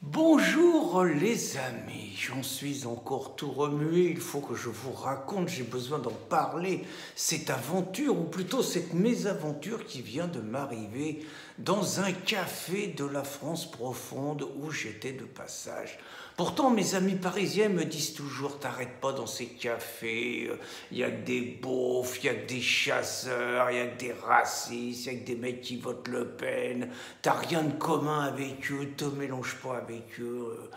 Bonjour les amis, j'en suis encore tout remué, il faut que je vous raconte, j'ai besoin d'en parler, cette aventure, ou plutôt cette mésaventure qui vient de m'arriver dans un café de la France profonde où j'étais de passage. Pourtant mes amis parisiens me disent toujours, t'arrêtes pas dans ces cafés, il y a que des beaufs, il y a que des chasseurs, il y a que des racistes, il y a que des mecs qui votent Le Pen, t'as rien de commun avec eux, te mélange pas avec eux,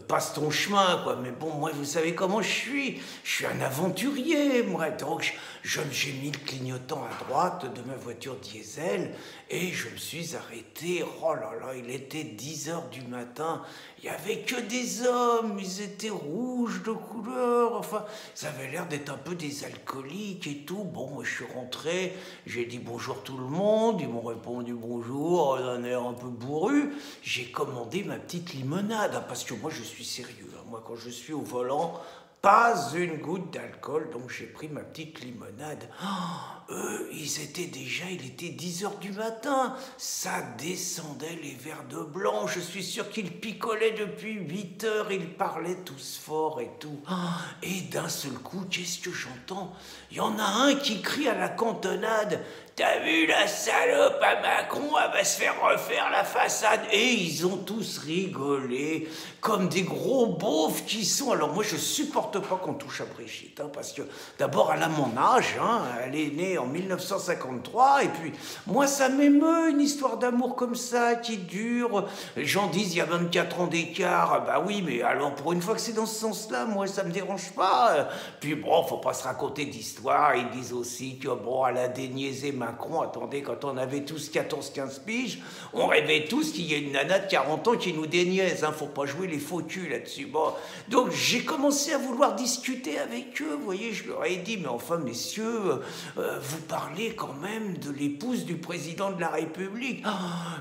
passe ton chemin, quoi. Mais bon, moi, vous savez comment je suis un aventurier, moi. Donc, j'ai mis le clignotant à droite de ma voiture diesel et je me suis arrêté. Oh là là, il était 10 heures du matin. Il n'y avait que des hommes, ils étaient rouges de couleur, enfin, ça avait l'air d'être un peu des alcooliques et tout. Bon, moi, je suis rentré, j'ai dit bonjour tout le monde, ils m'ont répondu bonjour, d'un air un peu bourru. J'ai commandé ma petite limonade, hein, parce que moi, je suis sérieux. Hein. Moi, quand je suis au volant, pas une goutte d'alcool, donc j'ai pris ma petite limonade. Oh, eux, il était 10 heures du matin, ça descendait les verres de blanc, je suis sûr qu'ils picolaient depuis 8 heures, ils parlaient tous fort et tout. Oh, et d'un seul coup, qu'est-ce que j'entends? Il y en a un qui crie à la cantonade, t'as vu la salope à Macron, elle va se faire refaire la façade. Et ils ont tous rigolé, comme des gros beaufs qui sont. Alors moi, je supporte pas qu'on touche à Brigitte, hein, parce que d'abord, elle a mon âge, hein, elle est née en 1953, et puis moi, ça m'émeut, une histoire d'amour comme ça, qui dure. Les gens disent, il y a 24 ans d'écart, bah oui, mais alors pour une fois que c'est dans ce sens-là, moi, ça me dérange pas. Puis bon, faut pas se raconter d'histoire, ils disent aussi que bon, elle a déniaisé Macron, attendez, quand on avait tous 14-15 piges, on rêvait tous qu'il y ait une nana de 40 ans qui nous déniaise, hein, faut pas jouer les faux culs là-dessus. Bon, donc j'ai commencé à vouloir discuter avec eux, vous voyez, je leur ai dit, mais enfin messieurs, vous parlez quand même de l'épouse du président de la République.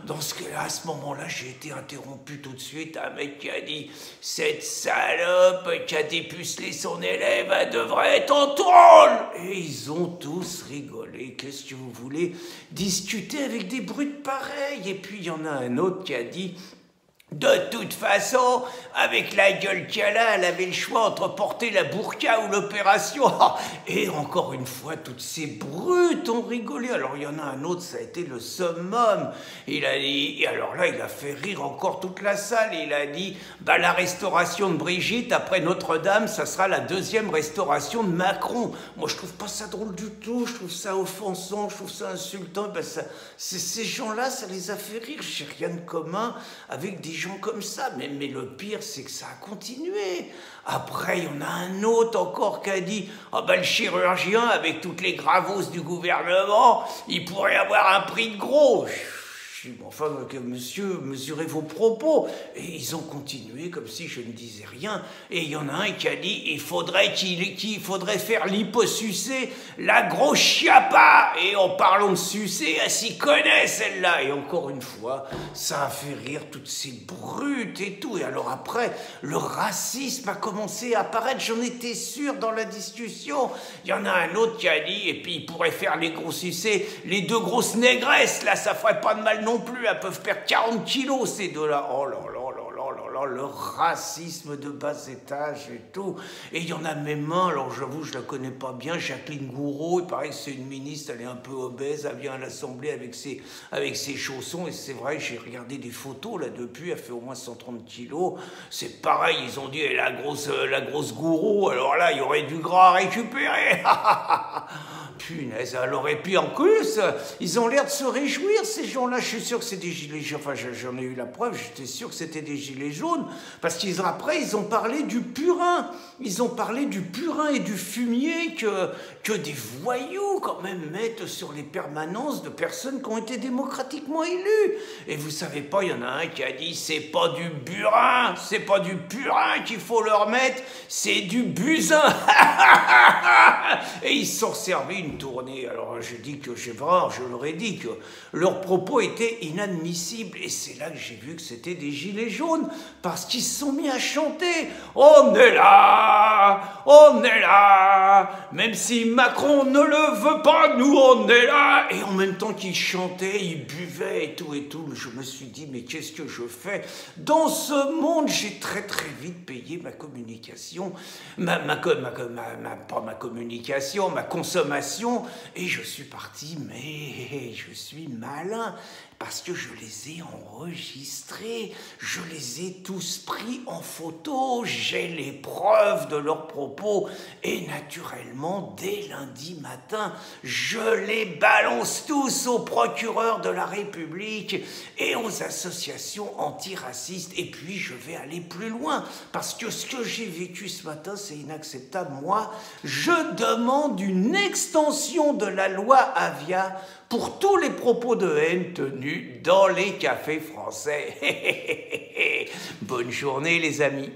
Dans ce cas-là, à ce moment-là, j'ai été interrompu tout de suite, un mec qui a dit, cette salope qui a dépucelé son élève, elle devrait être en tôle. Et ils ont tous rigolé, qu'est-ce que vous voulez discuter avec des brutes pareilles? Et puis il y en a un autre qui a dit, de toute façon, avec la gueule qu'elle a, elle avait le choix entre porter la burqa ou l'opération. Et encore une fois, toutes ces brutes ont rigolé. Alors il y en a un autre, ça a été le summum. Il a dit, et alors là, il a fait rire encore toute la salle. Il a dit, bah la restauration de Brigitte après Notre-Dame, ça sera la deuxième restauration de Macron. Moi, je trouve pas ça drôle du tout. Je trouve ça offensant, je trouve ça insultant. Ben, ces gens-là, ça les a fait rire. J'ai rien de commun avec des gens comme ça, mais le pire c'est que ça a continué. Après il y en a un autre encore qui a dit, ah ben le chirurgien avec toutes les gravoses du gouvernement, il pourrait avoir un prix de gros. Je dis, enfin, monsieur, mesurez vos propos. Et ils ont continué comme si je ne disais rien. Et il y en a un qui a dit, il faudrait faire l'hyposucé, la grosse chiapa. Et en parlant de sucer, elle s'y connaît celle-là. Et encore une fois, ça a fait rire toutes ces brutes et tout. Et alors après, le racisme a commencé à apparaître. J'en étais sûr dans la discussion. Il y en a un autre qui a dit, et puis il pourrait faire les gros sucés, les deux grosses négresses, là, ça ferait pas de mal non plus, elles peuvent perdre 40 kilos, ces deux-là. Oh là là là là là là, le racisme de bas étage et tout. Et il y en a même un, alors j'avoue, je la connais pas bien, Jacqueline Gouraud, il paraît que c'est une ministre, elle est un peu obèse, elle vient à l'Assemblée avec ses chaussons, et c'est vrai, j'ai regardé des photos là depuis, elle fait au moins 130 kilos. C'est pareil, ils ont dit, eh, la grosse Gouraud, alors là, il y aurait du gras à récupérer. Punaise, alors, et puis en plus, ils ont l'air de se réjouir, ces gens-là. Je suis sûr que c'est des gilets jaunes. Enfin, j'en ai eu la preuve, j'étais sûr que c'était des gilets jaunes. Parce qu'après, ils ont parlé du purin. Ils ont parlé du purin et du fumier que des voyous, quand même, mettent sur les permanences de personnes qui ont été démocratiquement élues. Et vous savez pas, il y en a un qui a dit, c'est pas du burin, c'est pas du purin qu'il faut leur mettre, c'est du busin. Et ils se sont servis une tournée. Alors je dis que je leur ai dit que leurs propos étaient inadmissibles. Et c'est là que j'ai vu que c'était des gilets jaunes. parce qu'ils se sont mis à chanter « On est là, on est là, même si Macron ne le veut pas, nous on est là !» Et en même temps qu'ils chantaient, ils buvaient et tout, je me suis dit « Mais qu'est-ce que je fais ?» Dans ce monde, j'ai très vite payé ma communication, pas ma communication, ma consommation, et je suis parti, mais je suis malin, parce que je les ai enregistrés, je les ai tous pris en photo, j'ai les preuves de leurs propos, et naturellement, dès lundi matin, je les balance tous au procureur de la République et aux associations antiracistes. Et puis, je vais aller plus loin, parce que ce que j'ai vécu ce matin, c'est inacceptable. Moi, je demande une extension de la loi Avia pour tous les propos de haine tenus dans les cafés français. Bonne journée, les amis.